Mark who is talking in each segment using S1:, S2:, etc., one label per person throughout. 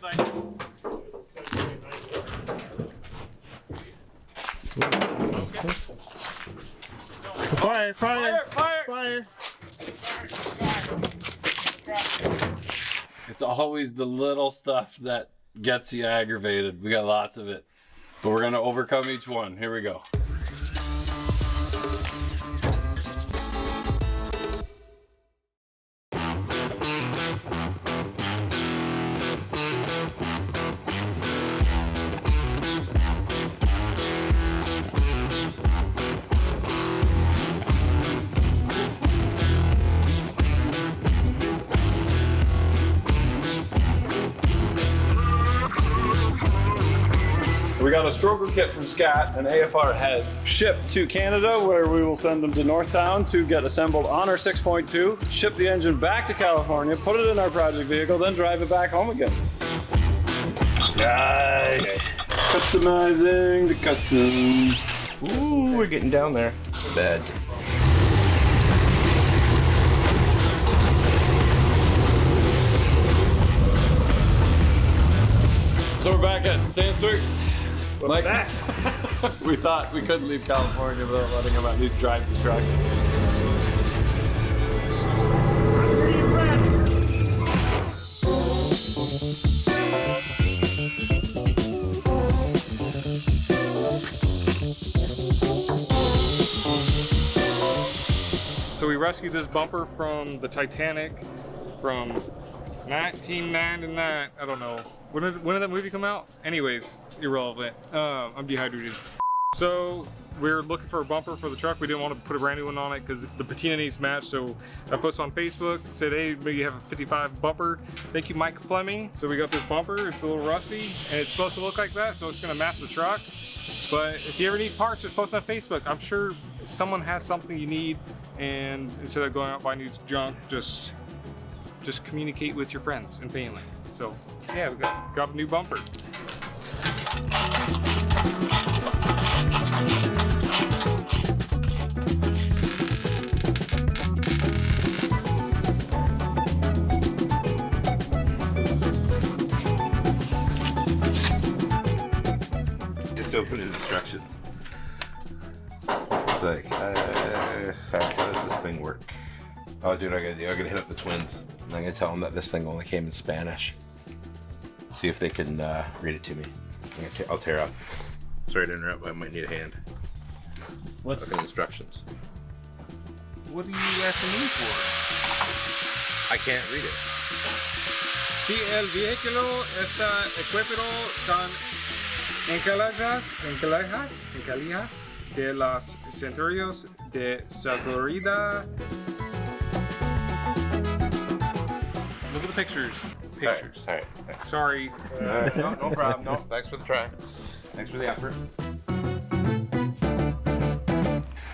S1: Fire, fire, fire, fire. It's always the little stuff that gets you aggravated. We got lots of it, but we're gonna overcome each one. Here we go. We got a stroker kit from Scat and AFR heads shipped to Canada, where we will send them to Northtown to get assembled on our 6.2, ship the engine back to California, put it in our project vehicle, then drive it back home again. Nice. Okay. Customizing the custom.
S2: Ooh, we're getting down there. Bad.
S1: So we're back at stanceworks. Like that. We thought we couldn't leave California without letting him at least drive the truck.
S3: So we rescued this bumper from the Titanic from 1999. I don't know. When did that movie come out? Anyways, irrelevant. I'm dehydrated. So we're looking for a bumper for the truck. We didn't want to put a brand new one on it because the patina needs match. So I posted on Facebook, said, hey, maybe you have a 55 bumper. Thank you, Mike Fleming. So we got this bumper. It's a little rusty and it's supposed to look like that. So it's gonna match the truck. But if you ever need parts, just post on Facebook. I'm sure someone has something you need. And instead of going out buying new junk, just communicate with your friends and family. So yeah, we got a new bumper.
S2: Just open the instructions. It's like, how does this thing work? Oh, dude, I'm gonna hit up the twins. And I'm gonna tell them that this thing only came in Spanish. See if they can read it to me. I'll tear up. Sorry to interrupt, but I might need a hand.
S1: What's
S2: the instructions?
S3: What are you asking me for?
S2: I can't read it.
S3: Si el vehículo está equipado con encalijas de los cinturones de seguridad. Look at the pictures. Pictures.
S2: All right.
S3: Sorry.
S2: No problem. No, thanks for the try. Thanks for the effort.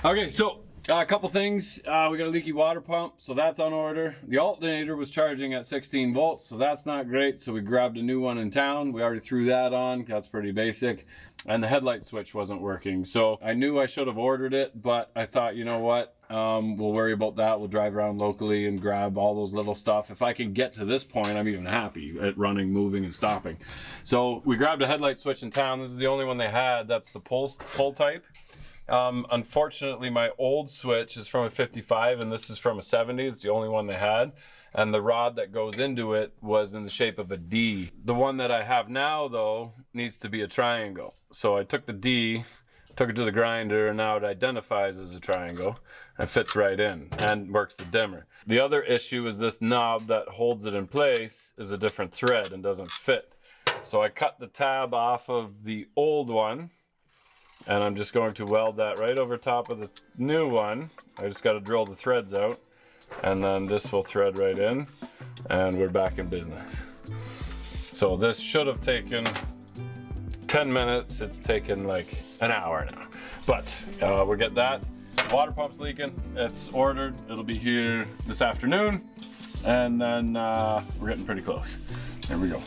S1: Okay, so a couple things. We got a leaky water pump, so that's on order. The alternator was charging at 16 volts, so that's not great. So we grabbed a new one in town. We already threw that on. That's pretty basic. And the headlight switch wasn't working. So I knew I should have ordered it, but I thought, you know what? We'll worry about that. We'll drive around locally and grab all those little stuff. If I can get to this point, I'm even happy at running, moving, and stopping. So we grabbed a headlight switch in town. This is the only one they had. That's the pull type. Unfortunately, my old switch is from a 55 and this is from a 70. It's the only one they had. And the rod that goes into it was in the shape of a D. The one that I have now, though, needs to be a triangle. So I took the D, took it to the grinder, and now it identifies as a triangle and fits right in and works the dimmer. The other issue is this knob that holds it in place is a different thread and doesn't fit. So I cut the tab off of the old one, and I'm just going to weld that right over top of the new one. I just got to drill the threads out, and then this will thread right in, and we're back in business. So this should have taken 10 minutes. It's taken like an hour now, but we'll get that. Water pump's leaking. It's ordered. It'll be here this afternoon, and then we're getting pretty close. There we go.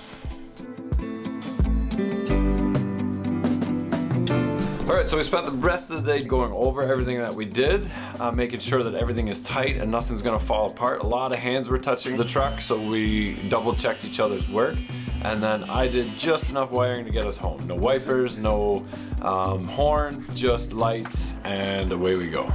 S1: All right, so we spent the rest of the day going over everything that we did, making sure that everything is tight and nothing's gonna fall apart. A lot of hands were touching the truck, so we double checked each other's work. and then I did just enough wiring to get us home. No wipers, no horn, just lights, and away we go.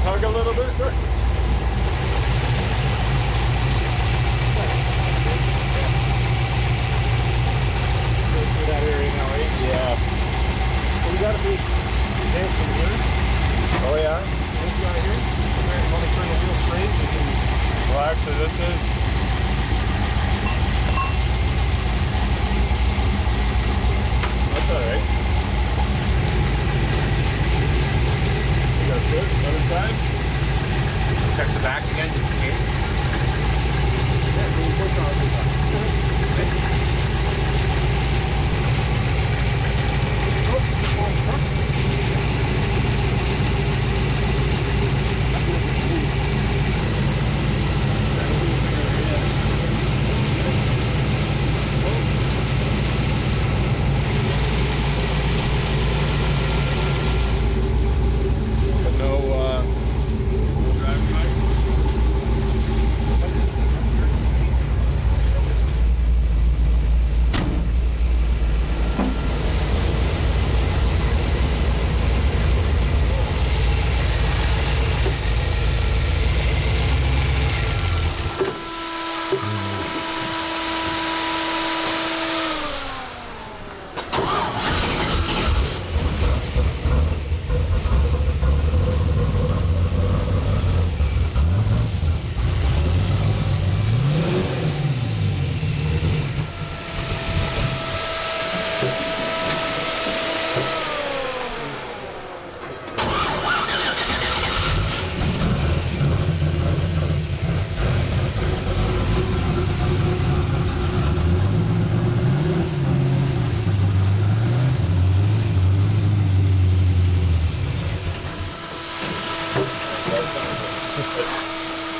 S1: Tug a little bit, sir.
S3: Through that area now, right?
S1: Yeah.
S3: So we gotta be dancing here.
S1: Oh yeah?
S3: This guy here. Alright, want to turn the wheel straight? We can...
S1: Well, actually, this is. That's all right. You got good. Other side.
S2: Check the back again, just in case.
S3: Yeah, we can push on this side.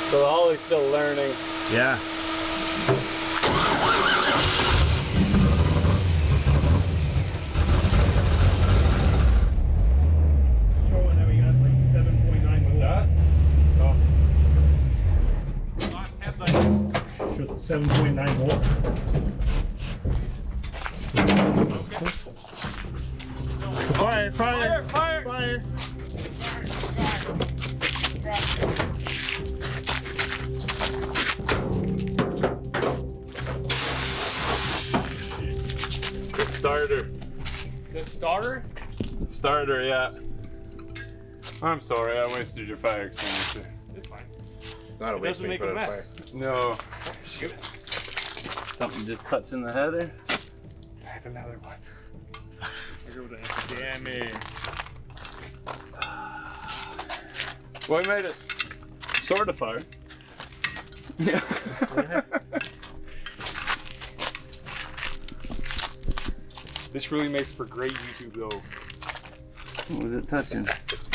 S1: So Ollie's still learning.
S2: Yeah.
S3: Showing that we got like 7.9 volts. Show the 7.9 volts. Fire, fire, fire, fire.
S1: The starter.
S3: The starter?
S1: Starter, yeah. I'm sorry, I wasted your fire extinguisher.
S3: It's fine.
S2: Not a
S3: It
S2: waste
S3: doesn't make a mess.
S1: No.
S3: Shoot.
S1: Something just touching the header.
S3: I have another one. Damn it.
S1: Well, we made it sort of fire. Yeah.
S3: This really makes for great YouTube though.
S1: What was it touching?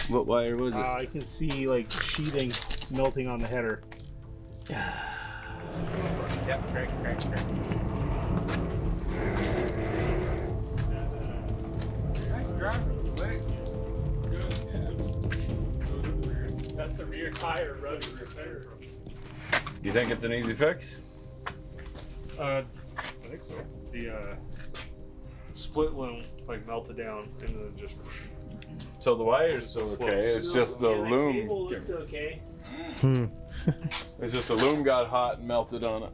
S1: What wire was it?
S3: I can see like sheathing melting on the header.
S2: Yep, correct.
S3: That's the rear tire rudder repair.
S1: You think it's an easy fix?
S3: I think so. The split one like melted down and then just.
S1: So the wire's okay, it's just the loom.
S3: Cable looks okay.
S1: It's just the loom got hot and melted on it.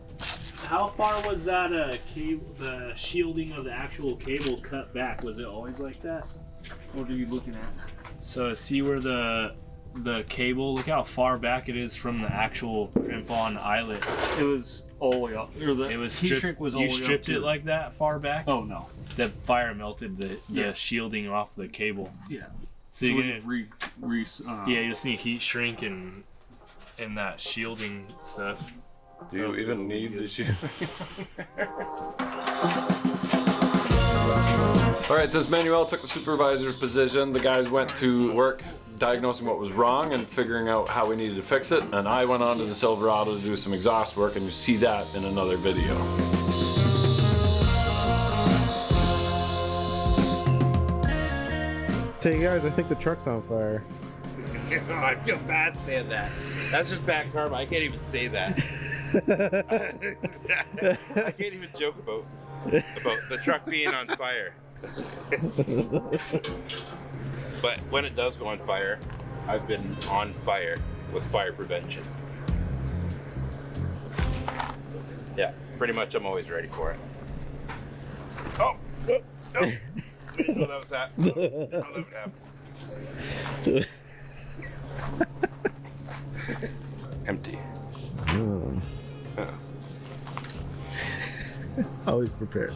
S4: How far was that cable, the shielding of the actual cable cut back? Was it always like that? What are you looking at? So see where the cable, look how far back it is from the actual crimp-on eyelet.
S3: It was all the way up.
S4: It was
S3: heat
S4: stripped,
S3: shrink was all the
S4: you
S3: way up
S4: stripped it
S3: too.
S4: like that far back?
S3: Oh no.
S4: The fire melted the
S3: Yeah.
S4: shielding off the cable.
S3: Yeah.
S4: So you're
S3: we
S4: gonna, yeah, you just need heat shrink and that shielding stuff.
S1: Do you even need the shoe? All right, since Manuel took the supervisor's position, the guys went to work diagnosing what was wrong and figuring out how we needed to fix it, and I went on to the Silverado to do some exhaust work, and you see that in another video.
S5: Hey guys, I think the truck's on fire.
S2: I feel bad saying that. That's just bad karma. I can't even say that. I can't even joke about the truck being on fire. But when it does go on fire, I've been on fire with fire prevention. Yeah, pretty much I'm always ready for it. Oh! Oh! Oh. I didn't know that was that. Oh, that would happen. Empty.
S5: Oh.
S2: Oh.
S5: Always prepared.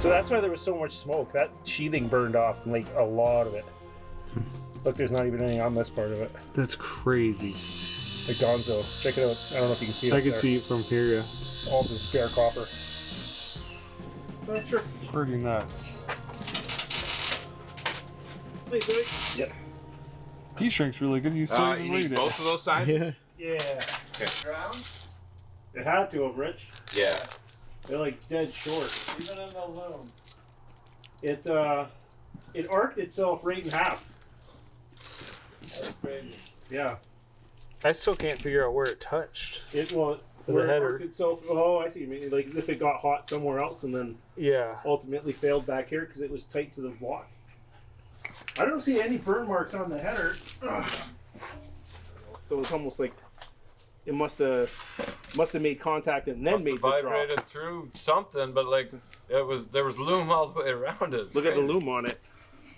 S6: So that's why there was so much smoke. That sheathing burned off, like a lot of it. Look, there's not even anything on this part of it.
S3: That's crazy.
S6: Like Gonzo, check it out. I don't know if you can see it.
S3: I can see it from here, yeah.
S6: all the spare copper. Sure.
S3: Pretty nuts.
S6: Yep.
S3: He shrinks really good. You still even
S2: You
S3: read
S2: need
S3: it.
S2: both of those sizes?
S5: Yeah.
S6: Yeah.
S2: Okay.
S6: It had to have, Rich.
S2: Yeah.
S6: They're like dead short.
S1: Even in the loom.
S6: It arced itself right in half.
S1: That's crazy.
S6: Yeah.
S3: I still can't figure out where it touched.
S6: Where it
S3: header.
S6: arced itself. Oh, I see. You mean like as if it got hot somewhere else and then
S3: Yeah.
S6: ultimately failed back here because it was tight to the block. I don't see any burn marks on the header. Ugh. So it's almost like it must have made contact and then
S1: Must
S6: made
S1: have
S6: the drop.
S1: vibrated through something, but like there was loom all the way around it. It's
S6: Look at the
S1: crazy.
S6: loom on it.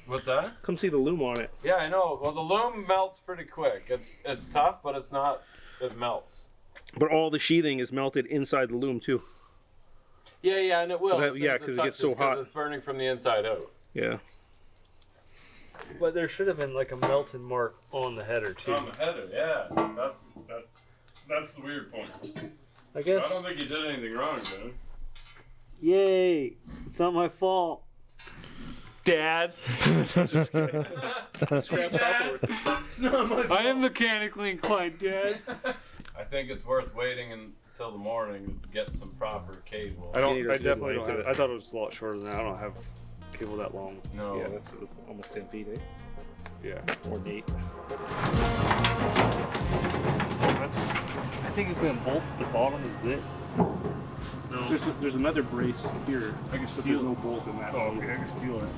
S1: What's that?
S6: Come see the loom on it.
S1: Yeah, I know. Well, the loom melts pretty quick. It's tough, but it's not. It melts.
S6: But all the sheathing is melted inside the loom too.
S1: Yeah, and it will.
S6: That-
S1: as soon
S6: yeah,
S1: as
S6: 'cause it
S1: touches,
S6: gets so hot.
S1: It's burning from the inside out.
S6: Yeah.
S3: But there should have been like a melted mark on the header too.
S1: On the header, yeah. That's the weird point.
S3: I guess.
S1: I don't think you did anything wrong, dude.
S3: Yay! It's not my fault. Dad.
S6: Just kidding. Scrap copper. It's not my fault.
S3: I am mechanically inclined, Dad.
S1: I think it's worth waiting until the morning to get some proper cable.
S3: I
S6: Need
S3: don't.
S6: a
S3: I definitely
S6: good
S3: don't.
S6: light.
S3: I thought it was a lot shorter than that. I don't have cable that long.
S1: No.
S6: Yeah, that's almost 10 feet, eh?
S3: Yeah.
S6: Or 8.
S3: I think it's gonna bolt the bottom of it. No.
S6: There's another brace here. I can feel there's no bolt in that.
S3: Oh, okay. I can feel it.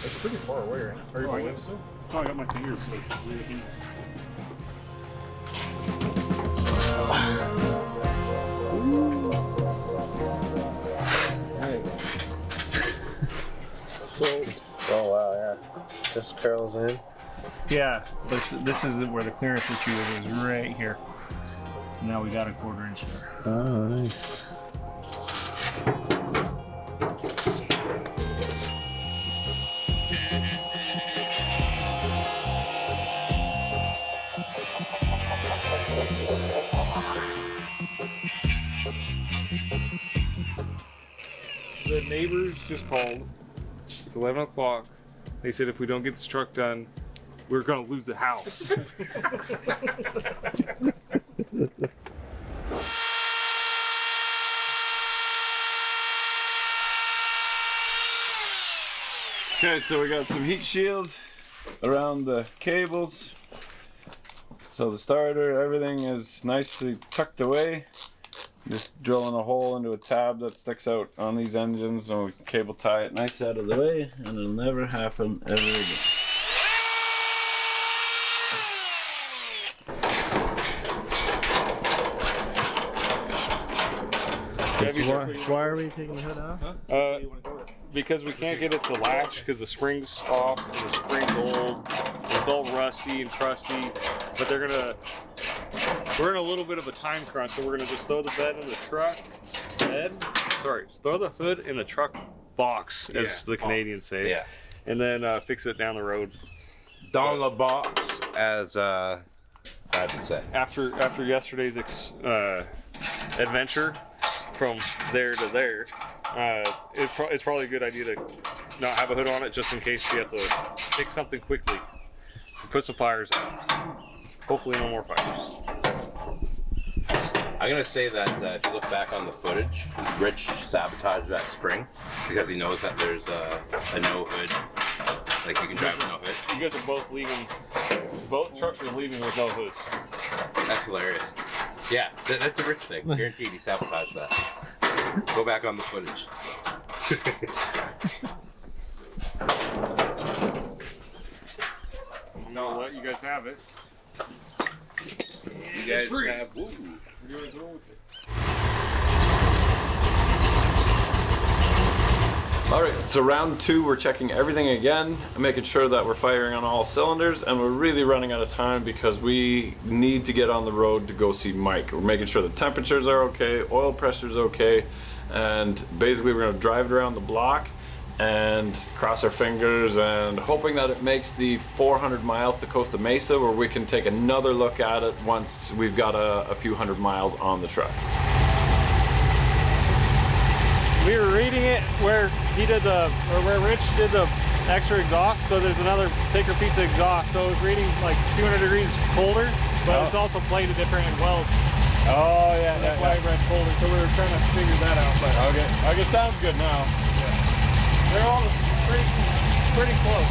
S6: It's pretty far away, right? Are you going
S3: so?
S6: Oh, I got my fingers like really in.
S5: Oh wow, yeah. Just curls in.
S6: Yeah, this is where the clearance issue is right here. Now we got a 1/4 inch there.
S5: Oh, nice.
S3: The neighbors just called. It's 11 o'clock. They said if we don't get this truck done, we're gonna lose the house.
S1: Okay, so we got some heat shield around the cables. So the starter, everything is nicely tucked away. Just drilling a hole into a tab that sticks out on these engines, and we cable tie it nice out of the way, and it'll never happen ever again.
S5: Why are we taking the hood off?
S3: Because we can't get it to latch because the spring's off and the spring's old. It's all rusty and crusty. But we're in a little bit of a time crunch, so we're gonna just throw the bed in the truck. Throw the hood in the truck box, as the Canadians say.
S2: Yeah.
S3: And then fix it down the road.
S2: Down the box, as I would say.
S3: After yesterday's adventure from there to there, it's probably a good idea to not have a hood on it just in case you have to take something quickly and put some fires out. Hopefully no more fires.
S2: I'm gonna say that if you look back on the footage, Rich sabotaged that spring because he knows that there's a no hood. Like you can drive with no hood.
S3: You guys are both leaving. Both trucks are leaving with no hoods.
S2: That's hilarious. Yeah, that's a Rich thing. Guaranteed he sabotaged that. Go back on the footage.
S3: No, I'll let you guys have it.
S2: You guys have. Ooh.
S3: We're doing it with it.
S1: All right, so round 2, we're checking everything again, making sure that we're firing on all cylinders, and we're really running out of time because we need to get on the road to go see Mike. We're making sure the temperatures are okay, oil pressure's okay, and basically we're gonna drive it around the block and cross our fingers and hoping that it makes the 400 miles to Costa Mesa, where we can take another look at it once we've got a few hundred miles on the truck.
S3: We were reading it where where Rich did the extra exhaust, so there's another thicker piece of exhaust, so it's reading like 200 degrees colder, but it's also plated different in welds.
S1: Oh yeah,
S3: That's why it read colder, so we were trying to figure that out. But
S1: okay, sounds good now.
S3: they're all pretty close.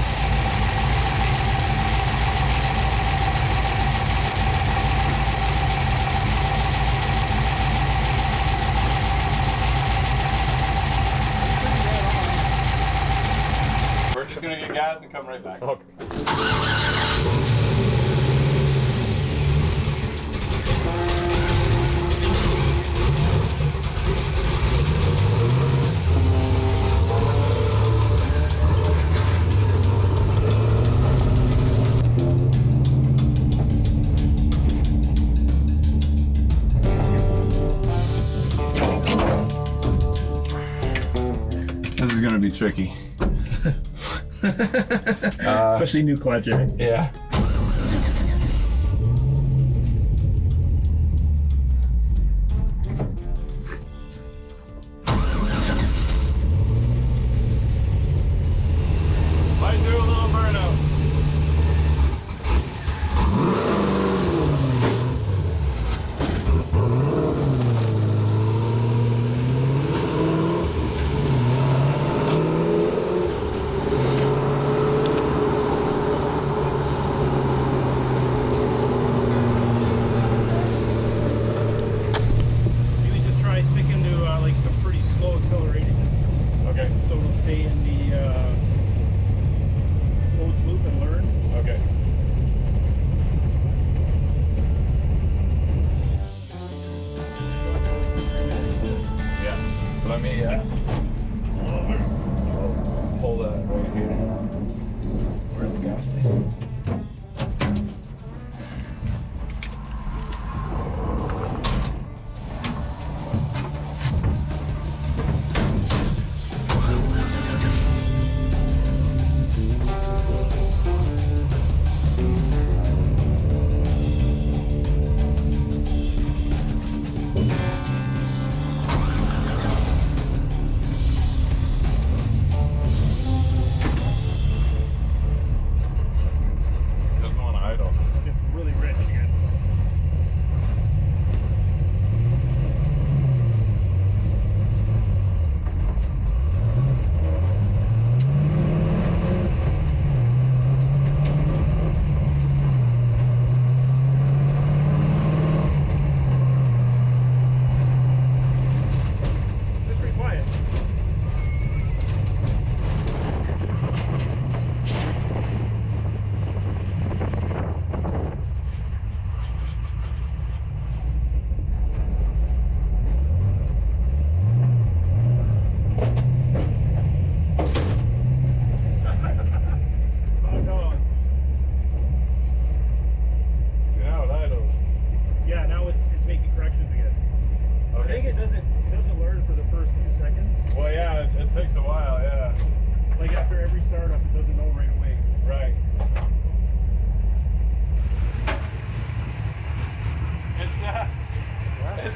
S1: We're just gonna get gas and come right back.
S3: Okay.
S1: This is gonna be tricky.
S4: Especially new clutch, eh?
S1: Yeah. Might do a little burnout.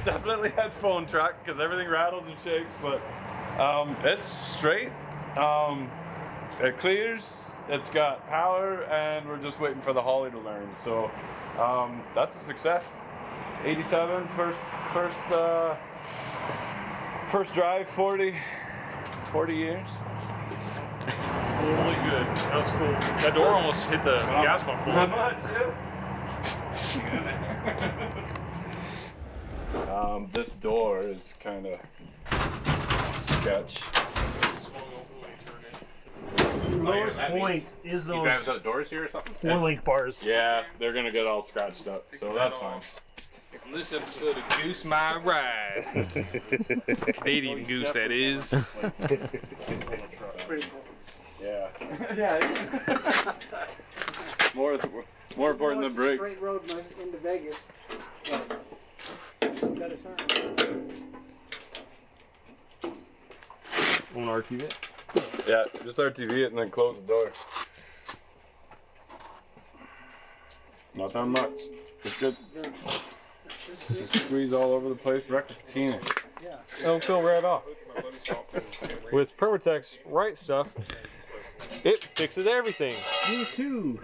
S1: definitely headphone truck because everything rattles and shakes, but it's straight. It clears, it's got power, and we're just waiting for the Holly to learn. So that's a success. 87, first drive, 40 years.
S3: Holy good. That was cool. That door almost hit the gas pump.
S1: Not much, yeah. This door is kind of sketch.
S6: The lowest point is
S2: You
S6: those
S2: guys got doors here or something?
S6: 4-link bars.
S1: Yeah, they're gonna get all scratched up, so that's fine.
S3: On this episode of Goose My Ride. Dating Goose, that is.
S1: Yeah. Yeah. More important than brakes.
S7: Straight road into Vegas. Got a turn.
S3: Want to RTV it?
S1: Yeah, just RTV it and then close the door. Not that much. Just good. Just squeeze all over the place. Wreck the patina.
S3: It'll fill right off. With Permatex Right Stuff, it fixes everything.
S6: Me too.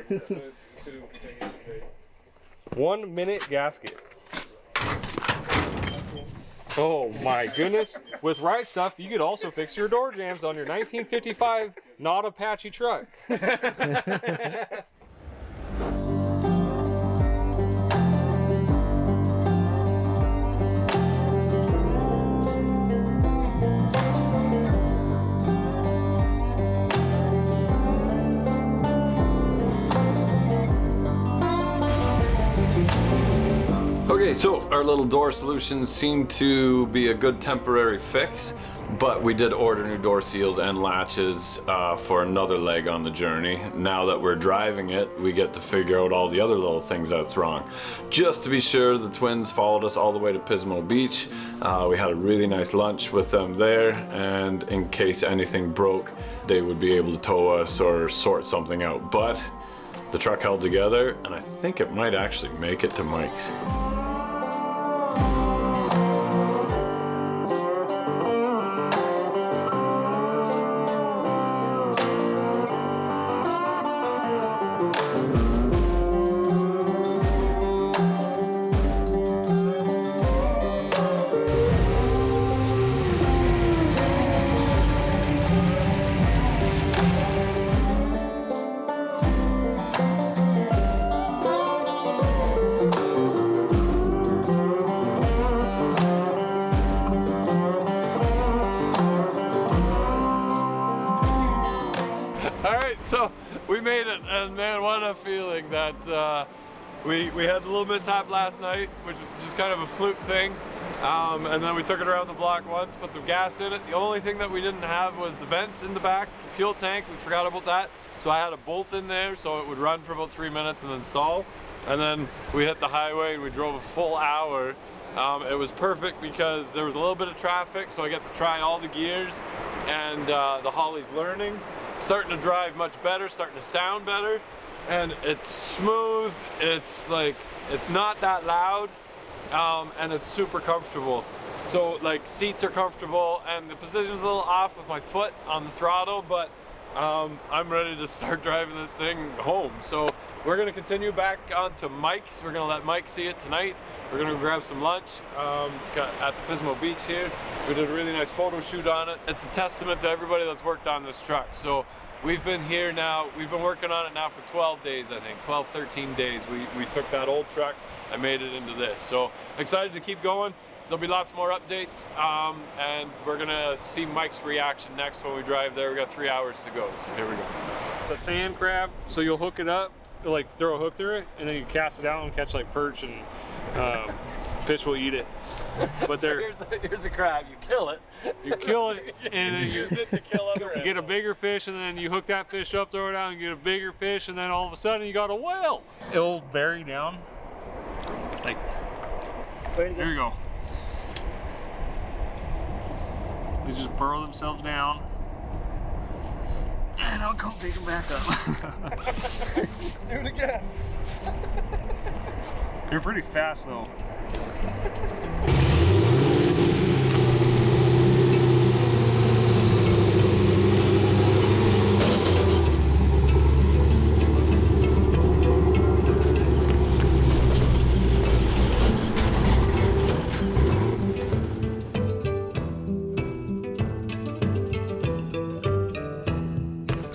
S3: 1 minute gasket. Oh my goodness. With Right Stuff, you could also fix your door jams on your 1955 not Apache truck.
S1: Okay, so our little door solutions seem to be a good temporary fix, but we did order new door seals and latches for another leg on the journey. Now that we're driving it, we get to figure out all the other little things that's wrong. Just to be sure, the twins followed us all the way to Pismo Beach. We had a really nice lunch with them there, and in case anything broke, they would be able to tow us or sort something out. But the truck held together, and I think it might actually make it to Mike's. So we made it, and man, what a feeling that we had a little mishap last night, which was just kind of a fluke thing, and then we took it around the block once, put some gas in it. The only thing that we didn't have was the vent in the back, fuel tank. We forgot about that, so I had a bolt in there so it would run for about 3 minutes and then stall. And then we hit the highway and we drove a full hour. It was perfect because there was a little bit of traffic, so I got to try all the gears, and the Holly's learning. Starting to drive much better, starting to sound better, and it's smooth. It's like, it's not that loud, and it's super comfortable. So like, seats are comfortable, and the position's a little off with my foot on the throttle, but I'm ready to start driving this thing home. So we're gonna continue back onto Mike's. We're gonna let Mike see it tonight. We're gonna go grab some lunch at the Pismo Beach here. We did a really nice photo shoot on it. It's a testament to everybody that's worked on this truck. So we've been here now, we've been working on it now for 12 days, I think, 12, 13 days. We took that old truck and made it into this. So excited to keep going. There'll be lots more updates, and we're gonna see Mike's reaction next when we drive there. We got 3 hours to go, so here we go.
S3: It's a sand crab, so you'll hook it up, you'll like throw a hook through it, and then you cast it out and catch like perch, and fish will eat it. But
S1: here's a crab. You kill it.
S3: You kill it, and then
S1: use it to kill other
S3: you get a bigger fish, and then you hook that fish up, throw it out, and get a bigger fish, and then all of a sudden you got a whale. It'll bury down. Like, here you go. They just burrow themselves down, and I'll come pick them back up.
S1: Do it again.
S3: You're pretty fast though.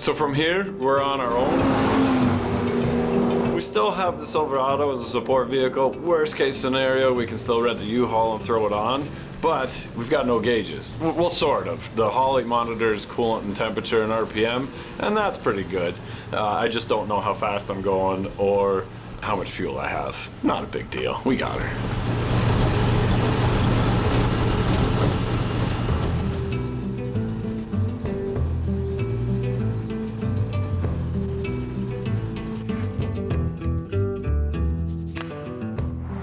S1: So from here, we're on our own. We still have the Silverado as a support vehicle. Worst case scenario, we can still rent a U-Haul and throw it on, but we've got no gauges. Well, sort of. The Holley monitors coolant and temperature and RPM, and that's pretty good. I just don't know how fast I'm going or how much fuel I have. Not a big deal. We got her.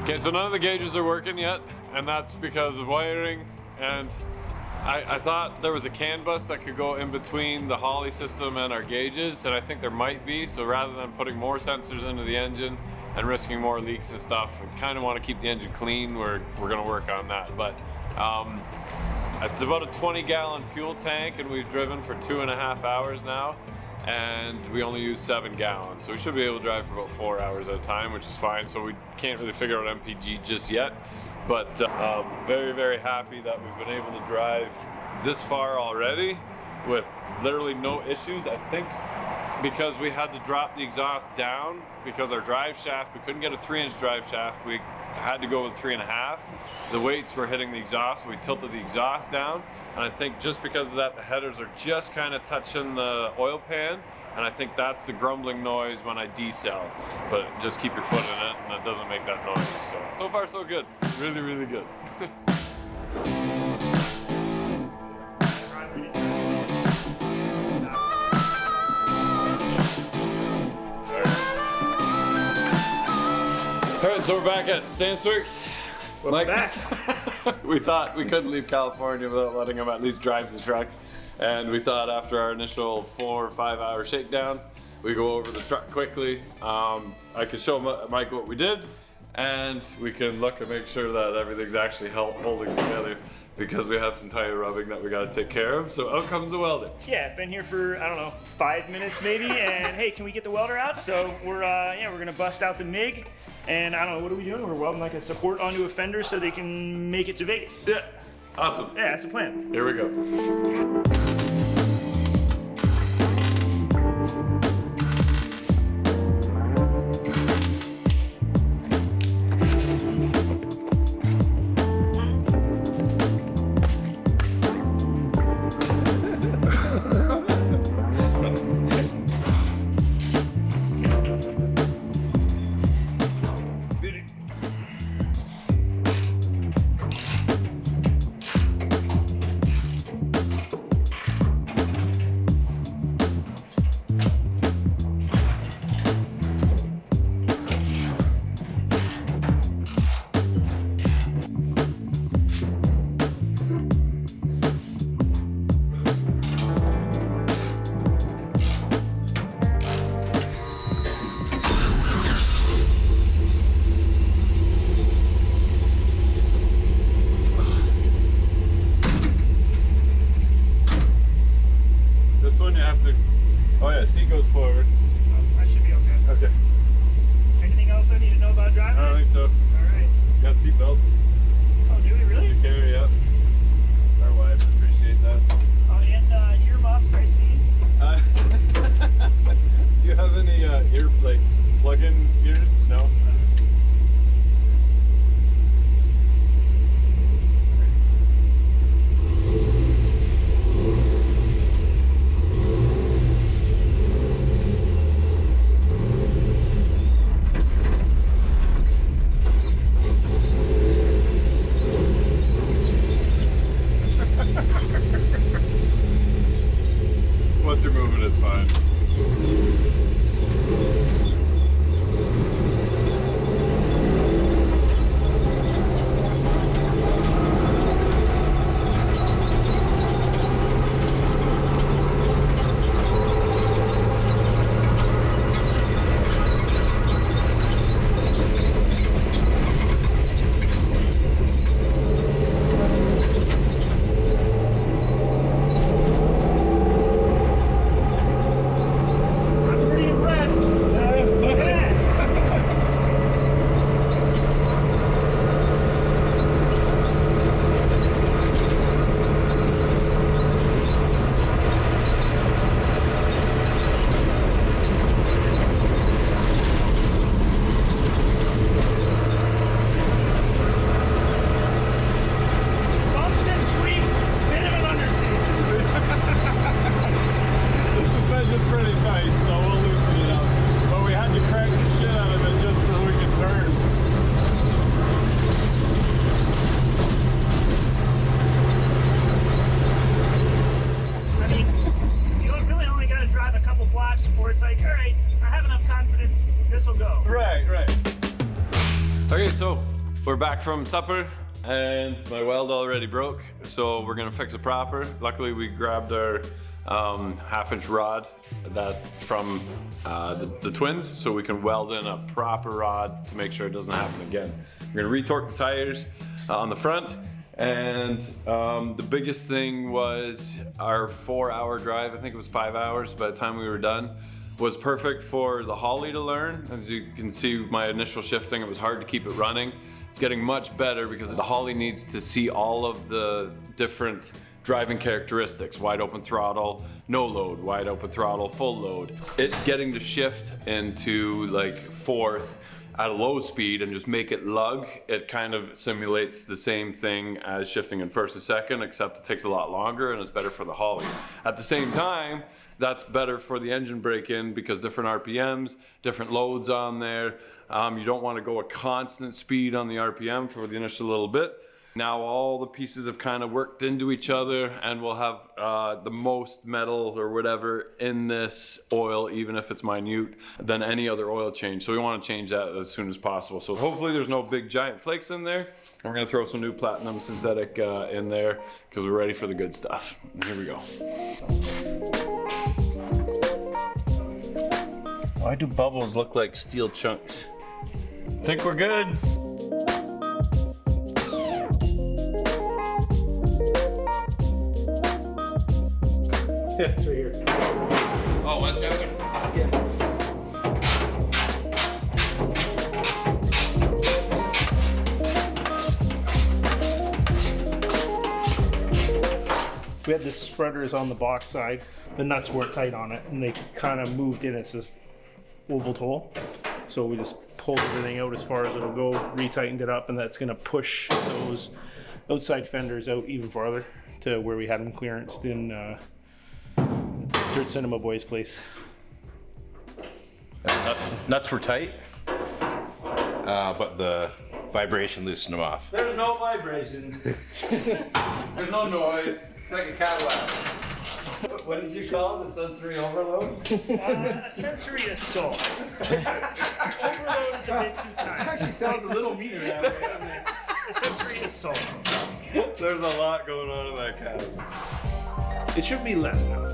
S1: Okay, so none of the gauges are working yet, and that's because of wiring. And I thought there was a CAN bus that could go in between the Holley system and our gauges, and I think there might be. So rather than putting more sensors into the engine and risking more leaks and stuff, we kind of want to keep the engine clean. We're going to work on that. But it's about a 20-gallon fuel tank, and we've driven for 2.5 hours now. And we only use 7 gallons, so we should be able to drive for about 4 hours at a time, which is fine. So we can't really figure out MPG just yet, but very, very happy that we've been able to drive this far already with literally no issues. I think because we had to drop the exhaust down because our drive shaft, we couldn't get a 3-inch drive shaft. We had to go with 3.5. The weights were hitting the exhaust, so we tilted the exhaust down. And I think just because of that, the headers are just kind of touching the oil pan. And I think that's the grumbling noise when I decel. But just keep your foot in it and it doesn't make that noise. So far so good. Really, really good. All right, so we're back at Stanceworks.
S6: Welcome back.
S1: We thought we couldn't leave California without letting him at least drive the truck. And we thought after our initial 4 or 5 hour shakedown, we go over the truck quickly. I can show Mike what we did, and we can look and make sure that everything's actually holding together, because we have some tire rubbing that we got to take care of. So out comes the welding.
S8: Yeah, been here for, I don't know, 5 minutes maybe, and hey, can we get the welder out? So we're gonna bust out the MIG, and I don't know, what are we doing? We're welding like a support onto a fender so they can make it to Vegas.
S1: Yeah, awesome.
S8: Yeah, that's the plan.
S1: Here we go. Oh yeah, seat goes forward.
S8: I should be okay.
S1: Okay.
S8: Anything else I need to know about driving?
S1: I don't think so.
S8: Alright.
S1: Got seat belts.
S8: Oh, do we really?
S1: You carry up. Our wives appreciate that.
S8: Oh, and earmuffs I see.
S1: Do you have any ear plug-in ears? No. Once you're moving, it's fine. Okay, so we're back from supper and my weld already broke, so we're gonna fix it proper. Luckily we grabbed our 1/2-inch rod that from the twins, so we can weld in a proper rod to make sure it doesn't happen again. We're gonna retorque the tires on the front, and the biggest thing was our 4-hour drive. I think it was 5 hours by the time we were done. Was perfect for the Holly to learn. As you can see, my initial shifting, it was hard to keep it running. It's getting much better because the Holly needs to see all of the different driving characteristics. Wide open throttle, no load, wide open throttle, full load. It getting to shift into like 4th at a low speed and just make it lug, it kind of simulates the same thing as shifting in 1st and 2nd, except it takes a lot longer and it's better for the Holly. At the same time, that's better for the engine break-in because different RPMs, different loads on there. You don't want to go a constant speed on the RPM for the initial little bit. Now all the pieces have kind of worked into each other, and we'll have the most metal or whatever in this oil, even if it's minute, than any other oil change. So we want to change that as soon as possible. So hopefully there's no big giant flakes in there. We're going to throw some new platinum synthetic in there because we're ready for the good stuff. And here we go. Why do bubbles look like steel chunks? I think we're good.
S6: Yeah, it's right here.
S2: Oh, what's down there?
S6: We had the spreaders on the box side. The nuts weren't tight on it, and they kind of moved in. It's this oval hole. So we just pulled everything out as far as it'll go, retightened it up, and that's going to push those outside fenders out even farther to where we had them clearanced in Dirt Cinema Boy's place.
S2: Nuts were tight, but the vibration loosened them off.
S1: There's no vibrations. There's no noise. It's like a Cadillac. What did you call it? The sensory overload?
S8: A sensory assault. Overload is a bit too kind.
S6: Actually sounds a little meaner that way, doesn't it?
S8: A sensory assault.
S1: There's a lot going on in that Cadillac.
S6: It should be less now.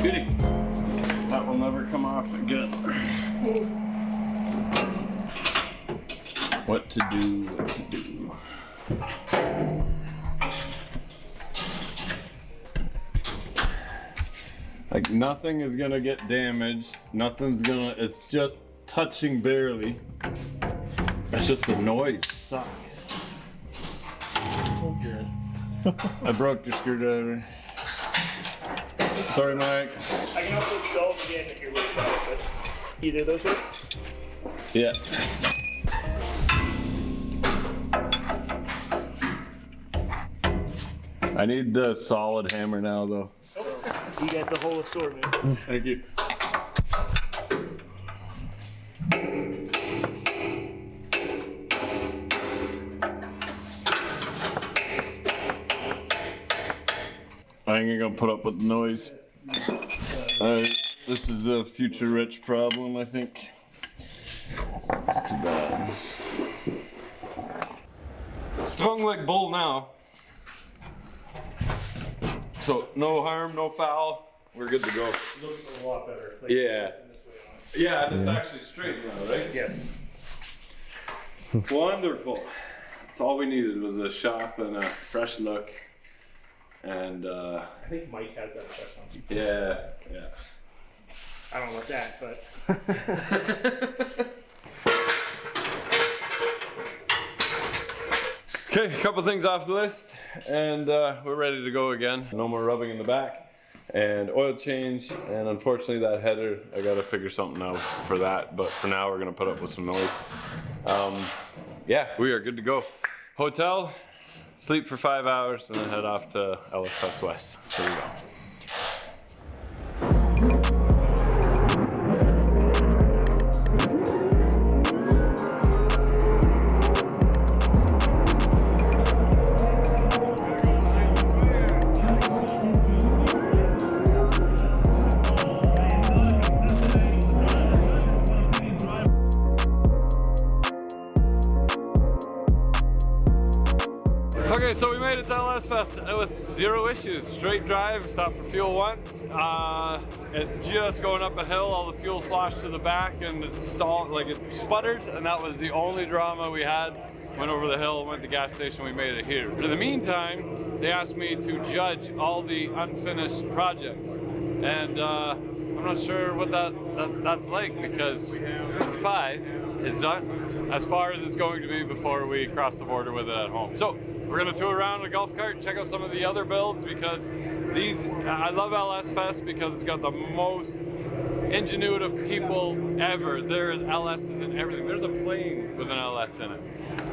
S1: Beauty. That will never come off again. What to do, what to do. Like nothing is gonna get damaged. Nothing's gonna, it's just touching barely. It's just the noise sucks. I broke your screwdriver. Sorry, Mike.
S8: I can also install them again if you're worried about it, but either of those work?
S1: Yeah. I need the solid hammer now, though.
S8: You got the whole assortment.
S1: Thank you. I ain't gonna put up with the noise. This is a future rich problem, I think. It's too bad. Strong like bull now. So no harm, no foul. We're good to go.
S6: Looks a lot better. Like,
S1: Yeah. Yeah, and it's actually straight now, right?
S6: Yes.
S1: Wonderful. That's all we needed was a shop and a fresh look. And
S6: I think Mike has that check on you.
S1: yeah.
S8: I don't know what's that, but
S1: Okay, a couple things off the list, and we're ready to go again. No more rubbing in the back, and oil change, and unfortunately that header, I gotta figure something out for that, but for now we're gonna put up with some noise. Yeah, we are good to go. Hotel, sleep for 5 hours, and then head off to Ellis West West. Here we go. Okay, so we made it to LS Fest with 0 issues. Straight drive, stopped for fuel once. It just going up a hill, all the fuel sloshed to the back and it stalled, like it sputtered, and that was the only drama we had. Went over the hill, went to the gas station, we made it here. In the meantime, they asked me to judge all the unfinished projects. And I'm not sure what that's like, because 55 is done as far as it's going to be before we cross the border with it at home. So we're gonna tour around in a golf cart, check out some of the other builds, because I love LS Fest because it's got the most ingenuitive people ever. There's LSs in everything. There's a plane with an LS in it.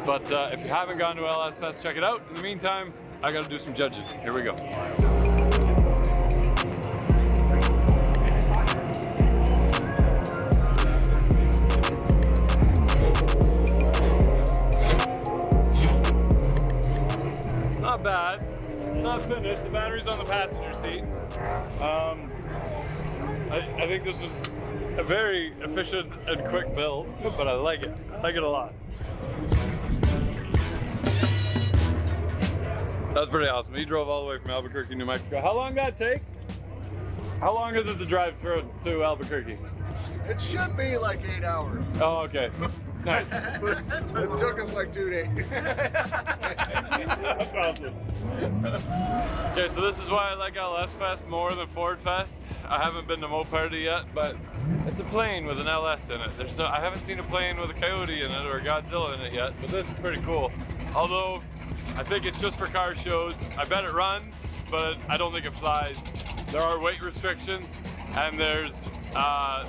S1: But if you haven't gone to LS Fest, check it out. In the meantime, I gotta do some judging. Here we go. Not bad. It's not finished. The battery's on the passenger seat. I think this was a very efficient and quick build, but I like it. I like it a lot. That was pretty awesome. He drove all the way from Albuquerque, New Mexico. How long did that take? How long is it to drive through to Albuquerque?
S5: It should be like 8 hours.
S1: Oh, okay. Nice.
S5: It took us like 2 days.
S1: That's awesome. Okay, so this is why I like LS Fest more than Ford Fest. I haven't been to Mo Party yet, but it's a plane with an LS in it. I haven't seen a plane with a Coyote in it or a Godzilla in it yet, but this is pretty cool. Although, I think it's just for car shows. I bet it runs, but I don't think it flies. There are weight restrictions, and there's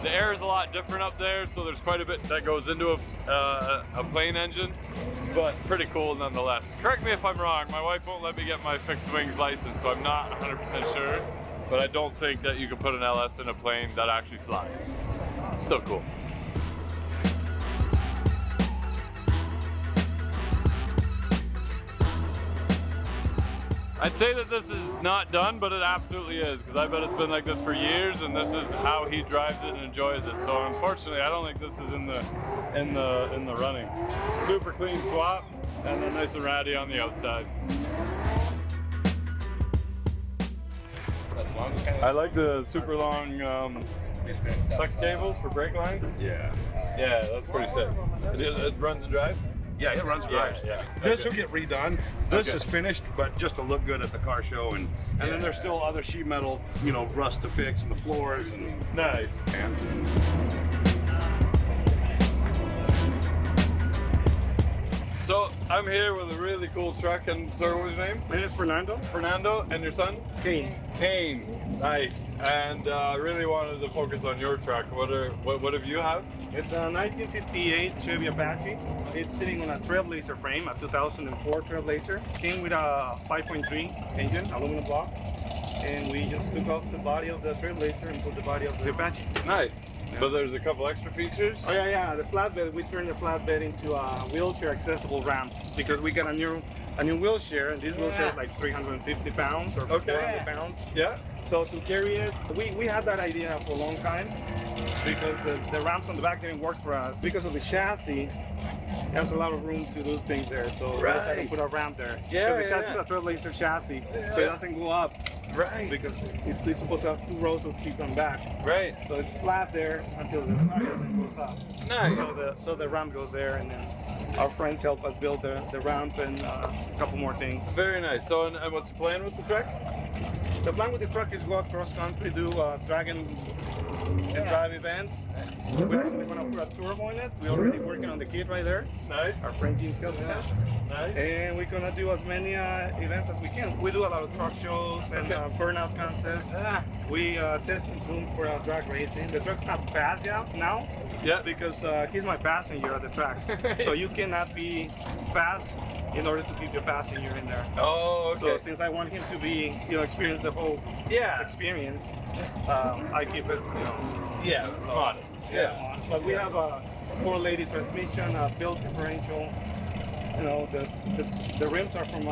S1: the air is a lot different up there, so there's quite a bit that goes into a plane engine, but pretty cool nonetheless. Correct me if I'm wrong, my wife won't let me get my fixed wings license, so I'm not 100% sure, but I don't think that you can put an LS in a plane that actually flies. Still cool. I'd say that this is not done, but it absolutely is, because I bet it's been like this for years, and this is how he drives it and enjoys it. So unfortunately, I don't think this is in the running. Super clean swap, and then nice and ratty on the outside. I like the super long flex cables for brake lines.
S2: Yeah.
S1: Yeah, that's pretty sick. It runs and drives?
S9: Yeah, it runs and drives.
S1: Yeah.
S9: This will get redone. This is finished, but just to look good at the car show, and then there's still other sheet metal, you know, rust to fix in the floors and
S1: Nice. So I'm here with a really cool truck, and sorry, what was your name?
S6: My name is Fernando.
S1: Fernando, and your son?
S6: Kane.
S1: Kane. Nice. And I really wanted to focus on your truck. What do you have?
S6: It's a 1958 Chevy Apache. It's sitting on a Trailblazer frame, a 2004 Trailblazer. Came with a 5.3 engine, aluminum block. And we just took off the body of the Trailblazer and put the body of the Apache.
S1: Nice. But there's a couple extra features?
S6: Oh yeah, the flatbed, we turned the flatbed into a wheelchair accessible ramp because we got a new wheelchair, and this wheelchair is like 350 pounds or 400 pounds.
S1: Yeah.
S6: So to carry it, we had that idea for a long time because the ramps on the back didn't work for us. Because of the chassis, it has a lot of room to do things there. So we decided to put a ramp there.
S1: Yeah,
S6: because the chassis is a Trailblazer chassis, so it doesn't go up.
S1: Right.
S6: Because it's supposed to have 2 rows of seats on back.
S1: Right.
S6: So it's flat there until the tire then goes up.
S1: Nice.
S6: So the ramp goes there, and then our friends help us build the ramp and a couple more things.
S1: Very nice. So, and what's the plan with the truck?
S6: The plan with the truck is go across country, do drag and drive events. We're actually going to put a turbo in it. We're already working on the kit right there.
S1: Nice.
S6: Our friend Gene's got that.
S1: Nice.
S6: And we're going to do as many events as we can. We do a lot of truck shows and burnout contests. We test and tune for drag racing. The truck's not fast yet now.
S1: Yeah.
S6: Because he's my passenger at the tracks. So you cannot be fast in order to keep your passenger in there.
S1: Oh, okay.
S6: So since I want him to be, experience the whole experience, I keep it,
S1: modest.
S6: Yeah. But we have a 4-lady transmission, a built differential. The rims are from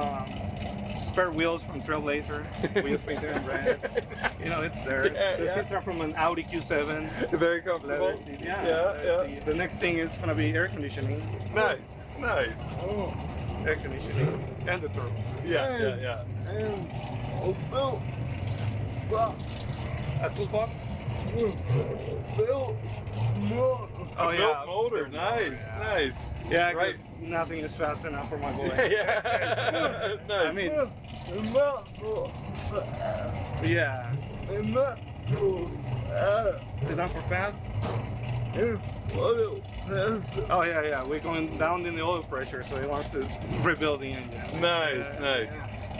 S6: spare wheels from Trailblazer. We just paint them in red. It's there. The seats are from an Audi Q7.
S1: Very comfortable.
S6: Yeah. The next thing is going to be air conditioning.
S1: Nice.
S6: Oh.
S9: air conditioning, and the turbo.
S1: Yeah.
S9: A toolbox?
S3: Oh yeah,
S1: Motor, nice.
S3: yeah.
S1: Right.
S3: Right. Nothing is fast enough for my boy.
S1: Yeah. Nice.
S3: I mean, yeah. Enough for fast? Oh yeah. We're going down in the oil pressure, so he wants to rebuild the engine.
S1: Nice.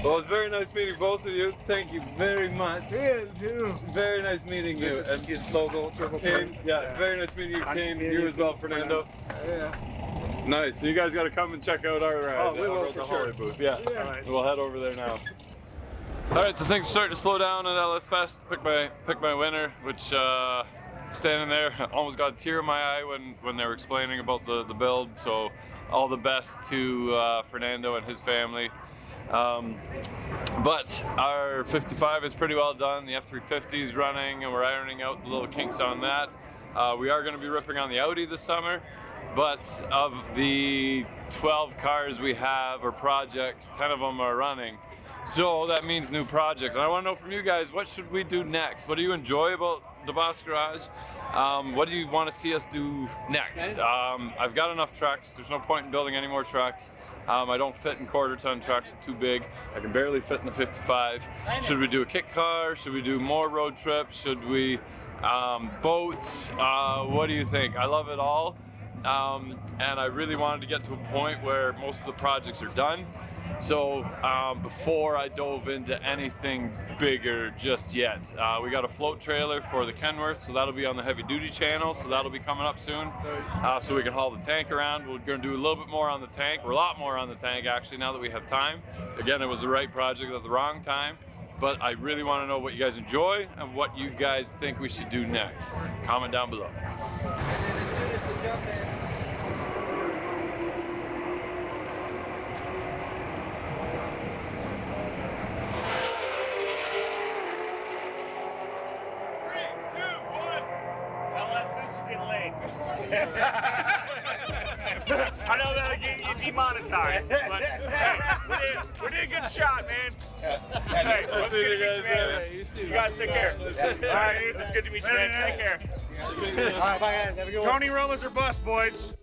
S1: Well, it's very nice meeting both of you. Thank you very much. Very nice meeting you.
S3: This is his logo, Turbo
S1: Kane,
S3: Print.
S1: yeah, very nice meeting you, Kane. You as well, Fernando.
S7: Yeah.
S1: Nice. So you guys got to come and check out our
S3: we will
S1: the
S3: for
S1: Holly
S3: sure.
S1: booth. Yeah.
S3: All right.
S1: We'll head over there now. All right, so things are starting to slow down at LS Fest. Pick my winner, which standing there, almost got a tear in my eye when they were explaining about the build. So all the best to Fernando and his family. But our 55 is pretty well done. The F350 is running, and we're ironing out the little kinks on that. We are going to be ripping on the Audi this summer, but of the 12 cars we have or projects, 10 of them are running. So that means new projects. And I want to know from you guys, what should we do next? What do you enjoy about DEBOSS Garage? What do you want to see us do next? I've got enough trucks. There's no point in building any more trucks. I don't fit in quarter-ton trucks. I'm too big. I can barely fit in the 55. Should we do a kit car? Should we do more road trips? Should we boats? What do you think? I love it all. And I really wanted to get to a point where most of the projects are done. So before I dove into anything bigger just yet, we got a float trailer for the Kenworth, so that'll be on the heavy duty channel, so that'll be coming up soon, so we can haul the tank around. We're going to do a little bit more on the tank, or a lot more on the tank actually, now that we have time. Again, it was the right project at the wrong time, but I really want to know what you guys enjoy and what you guys think we should do next. Comment down below.
S8: I know that'll get you demonetized, but hey, we did a good shot, man. Hey, let's see you guys, man. You guys take care. All right, it's good to meet you, man. Take care.
S7: All right, bye guys. Have a good one.
S8: Tony Rollers are bust, boys.